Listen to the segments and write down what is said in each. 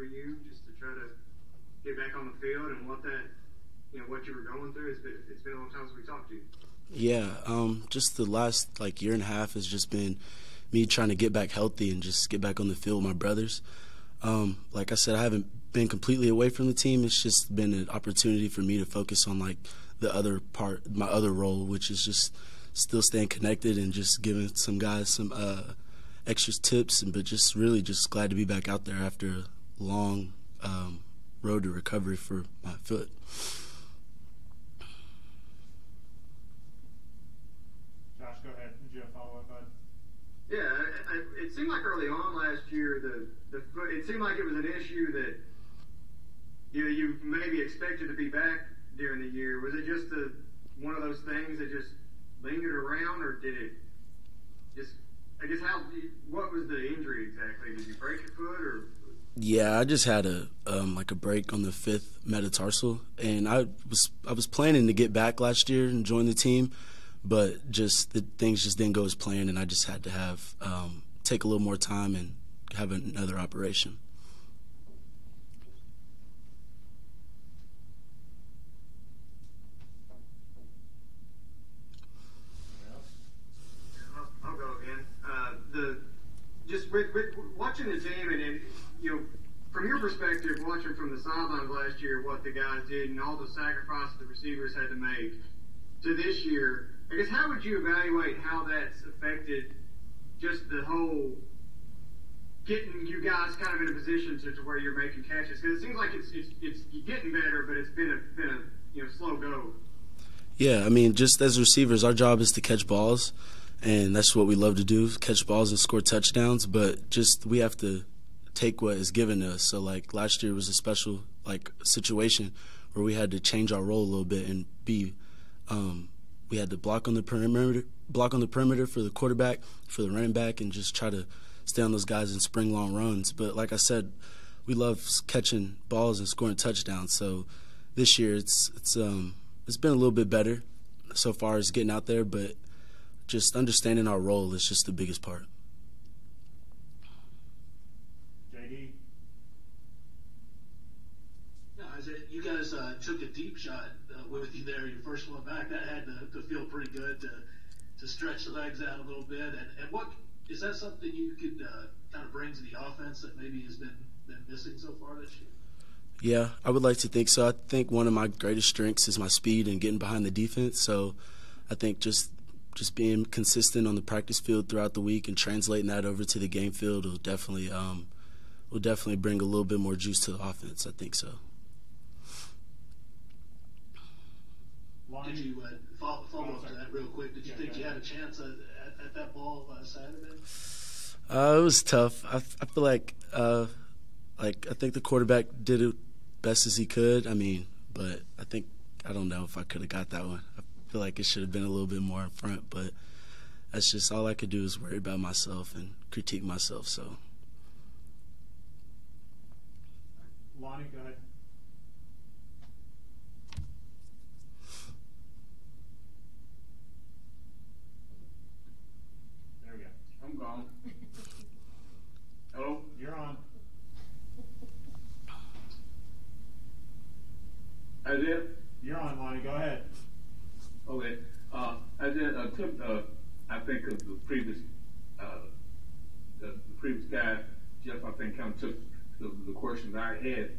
for you just to try to get back on the field and what that, what you were going through? It's been a long time since we talked to you. Yeah, just the last year and a half has just been me trying to get back healthy and just get back on the field with my brothers. Like I said, I haven't been completely away from the team. It's just been an opportunity for me to focus on the other part, my other role, which is just still staying connected and just giving some guys some extra tips. But just really just glad to be back out there after a long road to recovery for my foot. Josh, go ahead. Did you have a follow-up, bud? Yeah, it seemed like early on last year it seemed like it was an issue that you maybe expected to be back during the year. Was it just one of those things that just lingered around, or did it just? I guess what was the injury exactly? Did you break your foot, or? Yeah, I just had a break on the 5th metatarsal, and I was planning to get back last year and join the team, but just things just didn't go as planned, and I just had to have take a little more time and have another operation. I'll go again. Just watching the team and from your perspective, watching from the sidelines last year what the guys did and all the sacrifices the receivers had to make to this year, I guess how would you evaluate how that's affected just the whole getting you guys kind of in a position to where you're making catches? Because it seems like it's getting better, but it's been a slow go. Yeah, I mean, just as receivers, our job is to catch balls, and that's what we love to do, catch balls and score touchdowns. But just we have to take what is given to us. So last year was a special situation where we had to change our role a little bit and we had to block on the perimeter for the quarterback, for the running back, and just try to stay on those guys and spring long runs. But like I said, we love catching balls and scoring touchdowns. So this year it's been a little bit better so far as getting out there, but just understanding our role is just the biggest part. JD? Yeah, Isaiah, you guys took a deep shot with you there, your first one back. That had to feel pretty good to stretch the legs out a little bit. And what is that something you could kind of bring to the offense that maybe has been missing so far this year? Yeah, I would like to think so. I think one of my greatest strengths is my speed and getting behind the defense. So I think just being consistent on the practice field throughout the week and translating that over to the game field will definitely bring a little bit more juice to the offense. I think so. Did you follow up to that real quick? Did you think you had a chance at that ball Saturday? It was tough. I feel like I think the quarterback did it best as he could. I mean, but I don't know if I could have got that one. I feel like it should have been a little bit more in front, but that's just all I could do is worry about myself and critique myself. So, Lonnie, go ahead. There we go. I'm gone. Hello? You're on. Isaiah? You're on, Lonnie. Go ahead. Okay. Isaiah took, I think, of the previous guy, Jeff, I think, kind of took the questions I had,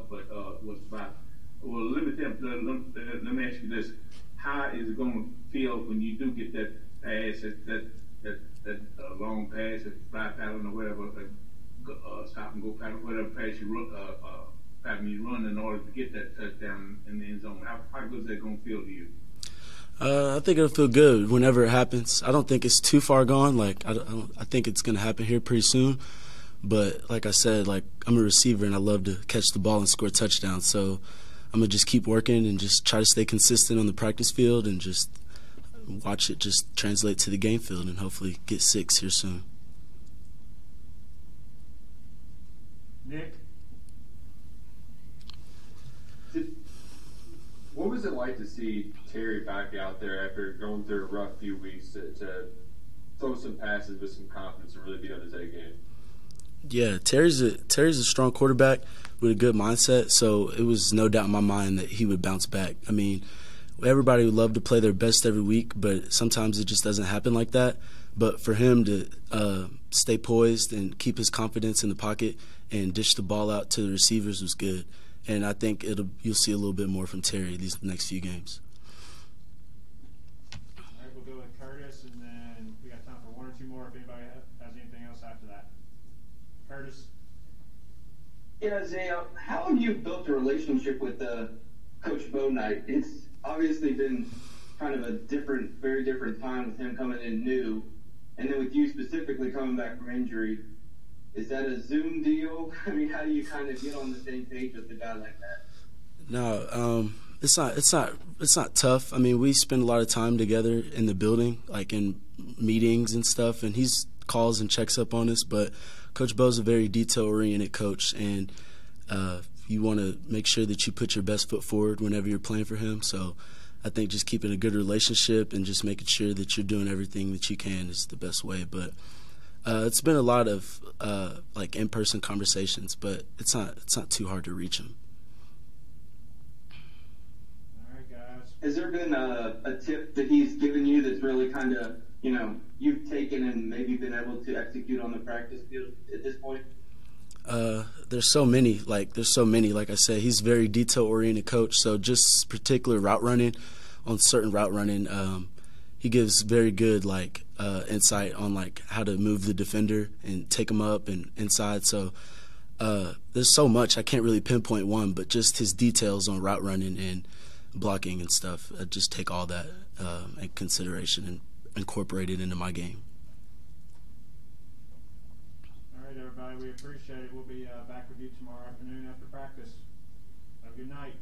but was about, well, let me ask you this. How is it going to feel when you do get that pass, that long pass, that fly pattern or whatever, stop and go pattern, whatever pass you run in order to get that touchdown in the end zone? How good is that going to feel to you? I think it'll feel good whenever it happens. I don't think it's too far gone. I think it's going to happen here pretty soon. But like I said, I'm a receiver and I love to catch the ball and score touchdowns. So I'm going to just keep working and just try to stay consistent on the practice field and just watch it just translate to the game field and hopefully get 6 here soon. Nick? What was it like to see Terry back out there after going through a rough few weeks to throw some passes with some confidence and really be on his A game? Yeah, Terry's a strong quarterback with a good mindset, so it was no doubt in my mind that he would bounce back. I mean, everybody would love to play their best every week, but sometimes it just doesn't happen like that. But for him to stay poised and keep his confidence in the pocket and dish the ball out to the receivers was good. And I think you'll see a little bit more from Terry these next few games. All right, we'll go with Curtis, and then we got time for one or two more if anybody has anything else after that. Curtis? Yeah, Isaiah, how have you built a relationship with Coach Bo Knight? It's obviously been kind of a very different time with him coming in new, and then with you specifically coming back from injury. Is that a Zoom deal? I mean, how do you kind of get on the same page with a guy like that? No, it's not tough. I mean, we spend a lot of time together in the building, like in meetings and stuff, and he's calls and checks up on us. But Coach Bo's a very detail-oriented coach, and you want to make sure that you put your best foot forward whenever you're playing for him. So I think just keeping a good relationship and just making sure that you're doing everything that you can is the best way. But it's been a lot of like in-person conversations, but it's not too hard to reach him. All right, guys. Has there been a tip that he's given you that's really kind of, you've taken and maybe been able to execute on the practice field at this point? There's so many. Like I said, he's a very detail-oriented coach. So just particular route running, on certain route running, he gives very good insight on how to move the defender and take him up and inside. So there's so much I can't really pinpoint one, but just his details on route running and blocking and stuff. I just take all that in consideration and incorporate it into my game. All right, everybody, we appreciate it. We'll be back with you tomorrow afternoon after practice. Have a good night.